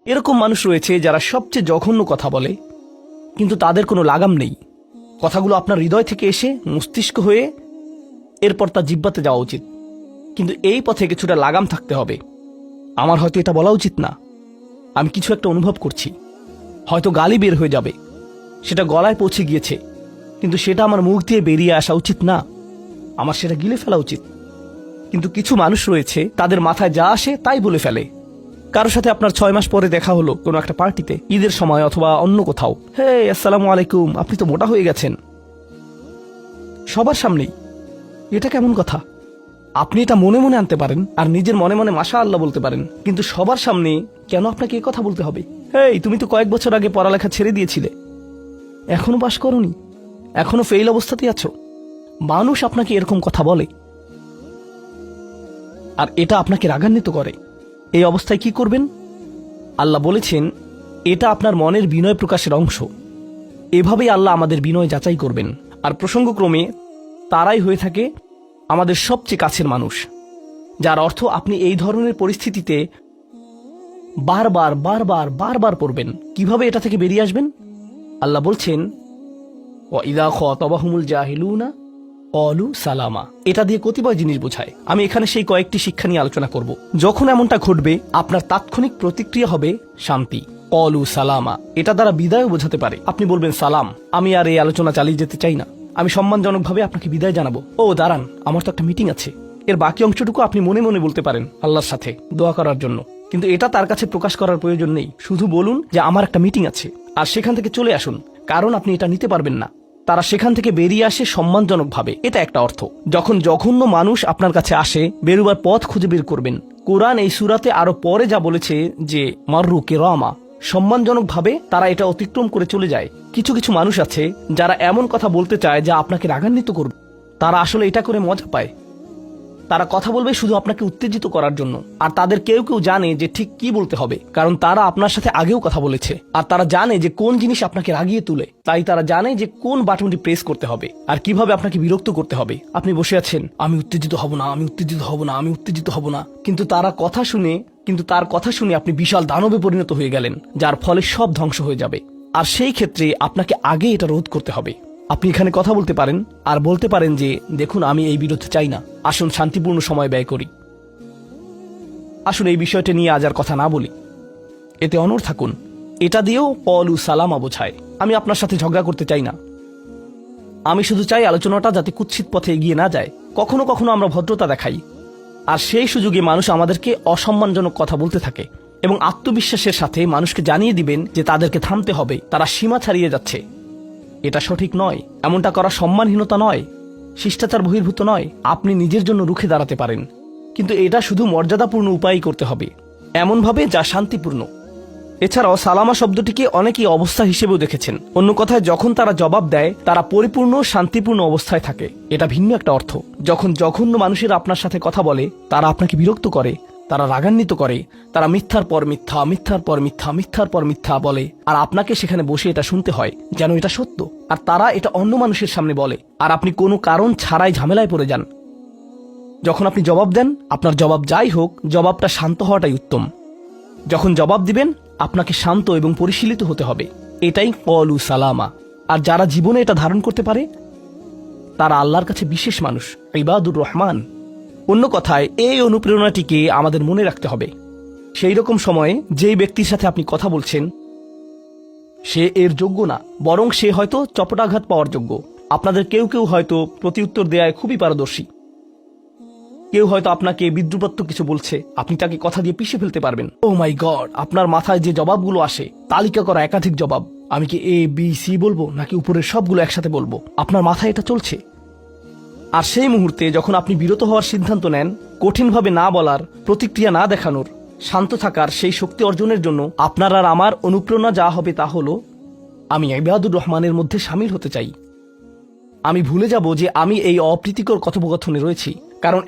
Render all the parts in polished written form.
এরকম মানুষ রয়েছে যারা সবচেয়ে জঘন্য কথা বলে, কিন্তু তাদের কোনো লাগাম নেই। কথাগুলো আপনার হৃদয় থেকে এসে মস্তিষ্ক হয়ে এরপর তার জিহ্বাতে যাওয়া উচিত, কিন্তু এই পথে কিছুটা লাগাম থাকতে হবে। আমার হয়তো এটা বলা উচিত না, আমি কিছু একটা অনুভব করছি, হয়তো গালি বের হয়ে যাবে, সেটা গলায় পৌঁছে গিয়েছে, কিন্তু সেটা আমার মুখ দিয়ে বেরিয়ে আসা উচিত না, আমার সেটা গিলে ফেলা উচিত। কিন্তু কিছু মানুষ রয়েছে, তাদের মাথায় যা আসে তাই বলে ফেলে। কারোর সাথে আপনার 6 মাস পরে দেখা হলো কোনো একটা পার্টিতে, ঈদের সময় অথবা অন্য কোথাও, হে আসসালামু আলাইকুম, আপনি তো মোটা হয়ে গেছেন, সবার সামনেই। এটা কেমন কথা? আপনি এটা মনে মনে আনতে পারেন আর নিজের মনে মনে মাশা আল্লাহ বলতে পারেন, কিন্তু সবার সামনে কেন আপনাকে এই কথা বলতে হবে? হেই, তুমি তো কয়েক বছর আগে পড়ালেখা ছেড়ে দিয়েছিলে, এখনো পাশ করনি, এখনো ফেল অবস্থাতেই আছো। মানুষ আপনাকে এরকম কথা বলে আর এটা আপনাকে রাগান্বিত করে। এই অবস্থায় কি করবেন? আল্লাহ বলেছেন এটা আপনার মনের বিনয় প্রকাশের অংশ। এভাবেই আল্লাহ আমাদের বিনয় যাচাই করবেন। আর প্রসঙ্গক্রমে তারাই হয়ে থাকে আমাদের সবচেয়ে কাছের মানুষ, যার অর্থ আপনি এই ধরনের পরিস্থিতিতে বারবার বারবার বারবার পড়বেন। কিভাবে এটা থেকে বেরিয়ে আসবেন? আল্লাহ বলছেন ওয়াইদা খাতাবাহুমুল জাহিলুনা ক্বালু সালামা। এটা দিয়ে কতিপয় জিনিস বোঝায়। আমি এখানে সেই কয়েকটি শিক্ষা নিয়ে আলোচনা করব। যখন এমনটা ঘটবে, আপনার তাৎক্ষণিক প্রতিক্রিয়া হবে শান্তি, ক্বালু সালামা। এটা দ্বারা বিদায় বোঝাতে পারে। আপনি বলবেন সালাম, আমি আর এই আলোচনা চালিয়ে যেতে চাই না, আমি সম্মানজনকভাবে আপনাকে বিদায় জানাবো। ও দাঁড়ান, আমার তো একটা মিটিং আছে। এর বাকি অংশটুকু আপনি মনে মনে বলতে পারেন আল্লাহর সাথে দোয়া করার জন্য, কিন্তু এটা তার কাছে প্রকাশ করার প্রয়োজন নেই। শুধু বলুন যে আমার একটা মিটিং আছে, আর সেখান থেকে চলে আসুন, কারণ আপনি এটা নিতে পারবেন না। তারা সেখান থেকে বেরিয়ে আসে সম্মানজনকভাবে, এটা একটা অর্থ। যখন জঘন্য মানুষ আপনার কাছে আসে, বেরুবার পথ খুঁজে বের করবেন। কোরআন এই সূরাতে আরো পরে যা বলেছে যে মাররু কিরামা, সম্মানজনকভাবে তারা এটা অতিক্রম করে চলে যায়। কিছু কিছু মানুষ আছে যারা এমন কথা বলতে চায় যা আপনাকে রাগান্বিত করবে। তারা আসলে এটা করে মজা পায়। তারা কথা বলবে শুধু আপনাকে উত্তেজিত করার জন্য। আর তাদের কেউ কেউ জানে যে ঠিক কি বলতে হবে, কারণ তারা আপনার সাথে আগেও কথা বলেছে। আর তারা জানে যে কোন জিনিস আপনাকে রাগিয়ে তুলে, তাই তারা জানে যে কোন বাটনটি প্রেস করতে হবে আর কিভাবে আপনাকে বিরক্ত করতে হবে। আপনি বসে আছেন, আমি উত্তেজিত হব না, আমি উত্তেজিত হব না, আমি উত্তেজিত হব না, কিন্তু তার কথা শুনে আপনি বিশাল দানবে পরিণত হয়ে গেলেন, যার ফলে সব ধ্বংস হয়ে যাবে। আর সেই ক্ষেত্রে আপনাকে আগে এটা রোধ করতে হবে। আপনি এখানে কথা বলতে পারেন আর বলতে পারেন যে দেখুন, আমি এই বিরোধ চাই না, আসুন শান্তিপূর্ণ সময় ব্যয় করি, আসুন এই বিষয়টা নিয়ে আজ আর কথা না বলি, এতে অনড় থাকুন। এটা দিয়েও ক্বালু সালামা বোঝায়। আমি আপনার সাথে ঝগড়া করতে চাই না, আমি শুধু চাই আলোচনাটা যাতে কুৎসিত পথে এগিয়ে না যায়। কখনো কখনো আমরা ভদ্রতা দেখাই, আর সেই সুযোগে মানুষ আমাদেরকে অসম্মানজনক কথা বলতে থাকে, এবং আত্মবিশ্বাসের সাথে মানুষকে জানিয়ে দিবেন যে তাদেরকে থামতে হবে, তারা সীমা ছাড়িয়ে যাচ্ছে। এটা সঠিক নয়, এমনটা করা সম্মানহীনতা নয়, শিষ্টাচার বহির্ভূত নয়। আপনি নিজের জন্য রুখে দাঁড়াতে পারেন, কিন্তু এটা শুধু মর্যাদাপূর্ণ উপায়ই করতে হবে, এমনভাবে যা শান্তিপূর্ণ। এছাড়াও সালামা শব্দটিকে অনেকেই অবস্থা হিসেবেও দেখেছেন। অন্য কথায়, যখন তারা জবাব দেয় তারা পরিপূর্ণ শান্তিপূর্ণ অবস্থায় থাকে, এটা ভিন্ন একটা অর্থ। যখন জঘন্য মানুষেরা আপনার সাথে কথা বলে, তারা আপনাকে বিরক্ত করে, তারা রাগান্বিত করে, তারা মিথ্যার পর মিথ্যা, মিথ্যার পর মিথ্যা, মিথ্যার পর মিথ্যা বলে, আর আপনাকে সেখানে বসে এটা শুনতে হয় যেন এটা সত্য। আর তারা এটা অন্য মানুষের সামনে বলে, আর আপনি কোনো কারণ ছাড়াই ঝামেলায় পড়ে যান। যখন আপনি জবাব দেন, আপনার জবাব যাই হোক, জবাবটা শান্ত হওয়াটাই উত্তম। যখন জবাব দিবেন, আপনাকে শান্ত এবং পরিশীলিত হতে হবে। এটাই ক্বালু সালামা। আর যারা জীবনে এটা ধারণ করতে পারে, তারা আল্লাহর কাছে বিশেষ মানুষ, ইবাদুর রহমান। অন্য কথায়, এই অনুপ্রেরণাটিকে আমাদের মনে রাখতে হবে। সেই রকম সময়ে যেই ব্যক্তির সাথে আপনি কথা বলছেন সে এর যোগ্য না, বরং সে হয়তো চপটাঘাত পাওয়ার যোগ্য। আপনাদের কেউ কেউ হয়তো প্রতিউত্তর দেয়ায় খুবই পারদর্শী, কেউ হয়তো আপনাকে বিদ্রুপাত্মক কিছু বলছে, আপনি তাকে কথা দিয়ে পিষে ফেলতে পারবেন। ও মাই গড, আপনার মাথায় যে জবাবগুলো আসে, তালিকা করা একাধিক জবাব, আমি কি এ বি সি বলবো নাকি উপরের সবগুলো একসাথে বলবো, আপনার মাথায় এটা চলছে। আর সেই মুহূর্তে যখন আপনি বিরত হওয়ার সিদ্ধান্ত নেন, কঠিনভাবে না বলার, প্রতিক্রিয়া না দেখানোর, শান্ত থাকার সেই শক্তি অর্জনের জন্য আপনার আর আমার অনুপ্রেরণা যা হবে তা হলো, আমি ইবাদুর রহমানের মধ্যে সামিল হতে চাই। আমি ভুলে যাব যে আমি এই অপ্রীতিকর কথোপকথনে রয়েছি, কারণ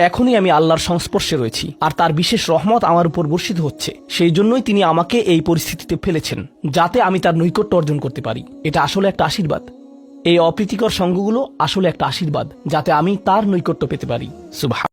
এখনই আমি আল্লাহর সংস্পর্শে রয়েছি, আর তার বিশেষ রহমত আমার উপর বর্ষিত হচ্ছে। সেই জন্যই তিনি আমাকে এই পরিস্থিতিতে ফেলেছেন, যাতে আমি তার নৈকট্য অর্জন করতে পারি। এটা আসলে একটা আশীর্বাদ। এই অপ্রীতিকর সঙ্গগুলো আসলে একটা আশীর্বাদ, যাতে আমি তার নৈকট্য পেতে পারি। সুবহান।